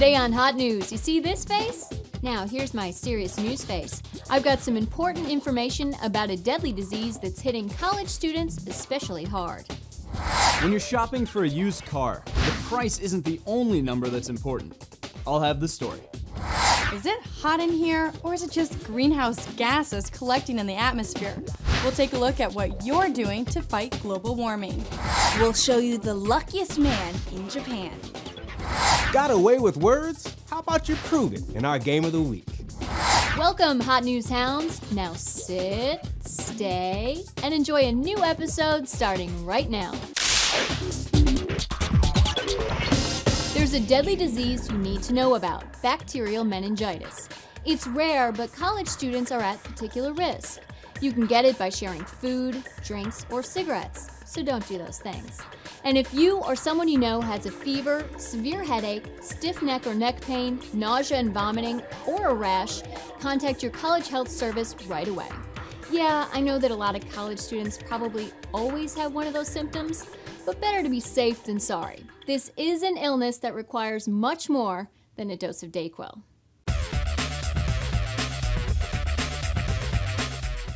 Today on Hot News, you see this face? Now here's my serious news face. I've got some important information about a deadly disease that's hitting college students especially hard. When you're shopping for a used car, the price isn't the only number that's important. I'll have the story. Is it hot in here, or is it just greenhouse gases collecting in the atmosphere? We'll take a look at what you're doing to fight global warming. We'll show you the luckiest man in Japan. Got away with words? How about you prove it in our Game of the Week? Welcome, Hot News Hounds. Now sit, stay, and enjoy a new episode starting right now. There's a deadly disease you need to know about, bacterial meningitis. It's rare, but college students are at particular risk. You can get it by sharing food, drinks, or cigarettes, so don't do those things. And if you or someone you know has a fever, severe headache, stiff neck or neck pain, nausea and vomiting, or a rash, contact your college health service right away. Yeah, I know that a lot of college students probably always have one of those symptoms, but better to be safe than sorry. This is an illness that requires much more than a dose of Dayquil.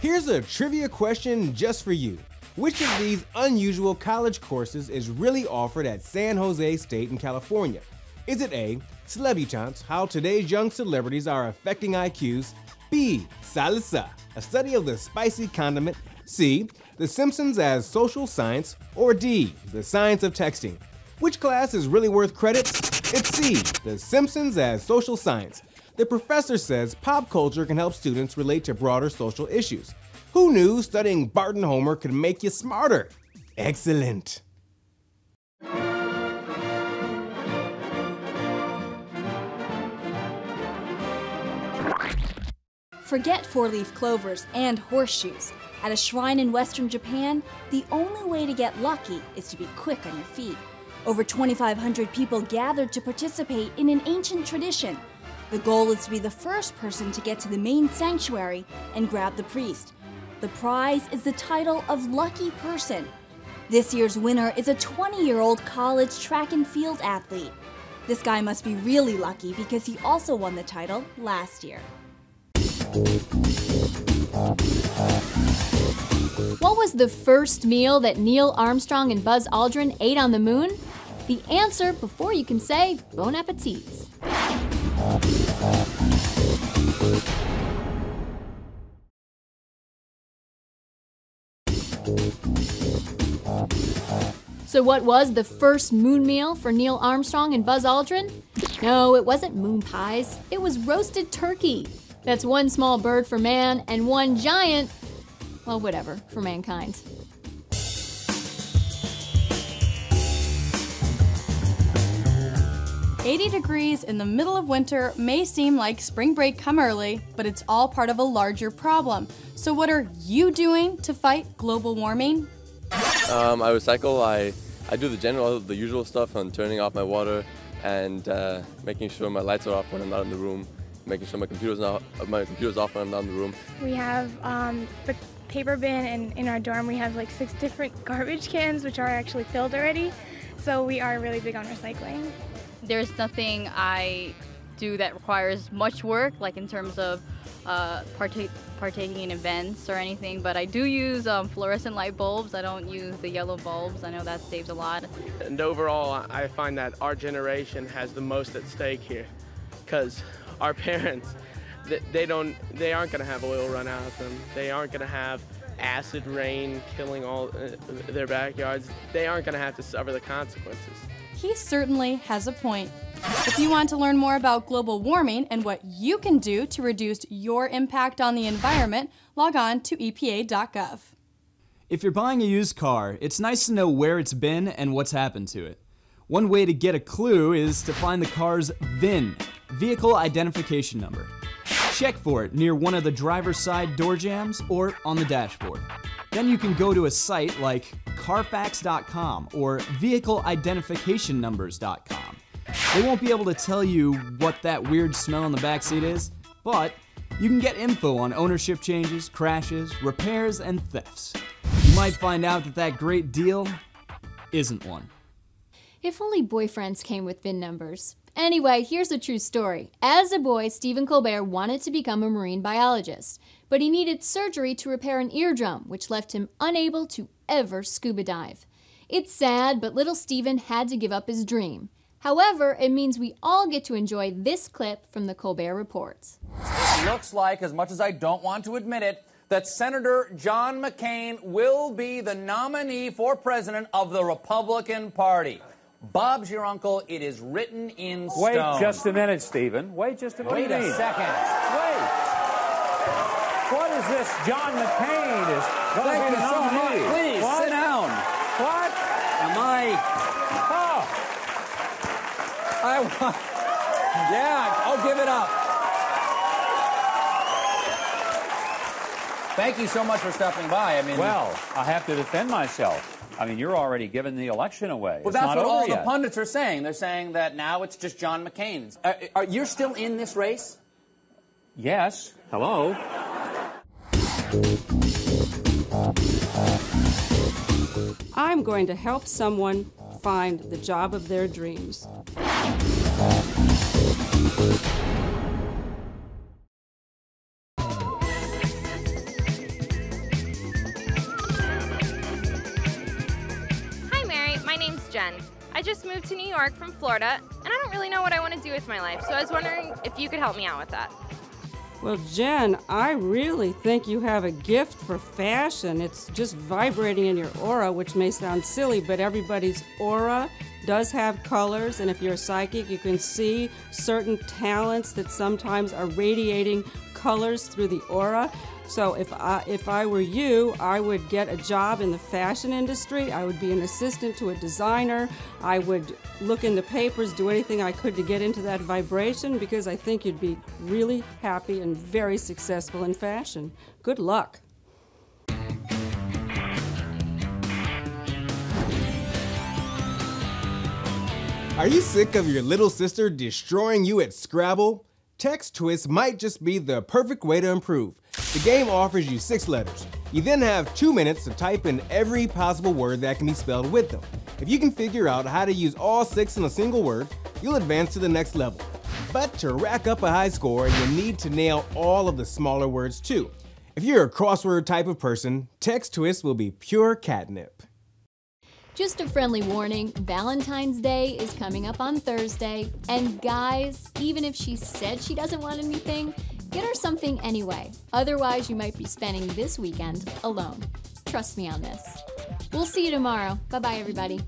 Here's a trivia question just for you. Which of these unusual college courses is really offered at San Jose State in California? Is it A, Celebutants, how today's young celebrities are affecting IQs? B, Salsa, a study of the spicy condiment? C, The Simpsons as social science? Or D, the science of texting? Which class is really worth credits? It's C, The Simpsons as social science. The professor says pop culture can help students relate to broader social issues. Who knew studying Bart and Homer could make you smarter? Excellent. Forget four-leaf clovers and horseshoes. At a shrine in Western Japan, the only way to get lucky is to be quick on your feet. Over 2,500 people gathered to participate in an ancient tradition. The goal is to be the first person to get to the main sanctuary and grab the priest. The prize is the title of Lucky Person. This year's winner is a 20-year-old college track and field athlete. This guy must be really lucky because he also won the title last year. What was the first meal that Neil Armstrong and Buzz Aldrin ate on the moon? The answer before you can say bon appetit. So what was the first moon meal for Neil Armstrong and Buzz Aldrin? No, it wasn't moon pies. It was roasted turkey. That's one small bird for man and one giant, well, whatever, for mankind. "80 degrees in the middle of winter may seem like spring break come early, but it's all part of a larger problem. So what are you doing to fight global warming?" I recycle. I do the usual stuff on turning off my water and making sure my lights are off when I'm not in the room, making sure my computer's off when I'm not in the room. We have the paper bin, and in our dorm we have like 6 different garbage cans which are actually filled already, so we are really big on recycling. There's nothing I do that requires much work, like in terms of partaking in events or anything, but I do use fluorescent light bulbs. I don't use the yellow bulbs. I know that saves a lot. And overall, I find that our generation has the most at stake here, because our parents, they aren't going to have oil run out of them. They aren't going to have acid rain killing all their backyards. They aren't going to have to suffer the consequences. He certainly has a point. If you want to learn more about global warming and what you can do to reduce your impact on the environment, log on to EPA.gov. If you're buying a used car, it's nice to know where it's been and what's happened to it. One way to get a clue is to find the car's VIN, vehicle identification number. Check for it near one of the driver's side door jambs or on the dashboard. Then you can go to a site like CarFax.com or VehicleIdentificationNumbers.com. They won't be able to tell you what that weird smell in the backseat is, but you can get info on ownership changes, crashes, repairs, and thefts. You might find out that that great deal isn't one. If only boyfriends came with VIN numbers. Anyway, here's a true story. As a boy, Stephen Colbert wanted to become a marine biologist, but he needed surgery to repair an eardrum, which left him unable to ever scuba dive. It's sad, but little Stephen had to give up his dream. However, it means we all get to enjoy this clip from the Colbert Reports. It looks like, as much as I don't want to admit it, that Senator John McCain will be the nominee for president of the Republican Party. Bob's your uncle. It is written in stone. Wait just a minute, Stephen. Wait just a minute. Wait a second. Wait. What is this? John McCain is going to be the so nominee. much. Please, what? sit down. What? Am I... Oh. Yeah, I'll give it up. Thank you so much for stopping by. I mean, Well, I have to defend myself. I mean, you're already giving the election away. Well, It's that's not what over all yet. the pundits are saying. They're saying that now it's just John McCain. Are you still in this race? Yes. Hello. I'm going to help someone find the job of their dreams. Hi, Mary. My name's Jen. I just moved to New York from Florida, and I don't really know what I want to do with my life, so I was wondering if you could help me out with that. Well, Jen, I really think you have a gift for fashion. It's just vibrating in your aura, which may sound silly, but everybody's aura does have colors, and if you're a psychic, you can see certain talents that sometimes are radiating colors through the aura. So if I were you, I would get a job in the fashion industry. I would be an assistant to a designer. I would look in the papers, do anything I could to get into that vibration, because I think you'd be really happy and very successful in fashion. Good luck. Are you sick of your little sister destroying you at Scrabble? Text Twist might just be the perfect way to improve. The game offers you 6 letters. You then have 2 minutes to type in every possible word that can be spelled with them. If you can figure out how to use all 6 in a single word, you'll advance to the next level. But to rack up a high score, you'll need to nail all of the smaller words too. If you're a crossword type of person, Text Twist will be pure catnip. Just a friendly warning, Valentine's Day is coming up on Thursday, and guys, even if she said she doesn't want anything, get her something anyway. Otherwise, you might be spending this weekend alone. Trust me on this. We'll see you tomorrow. Bye-bye, everybody.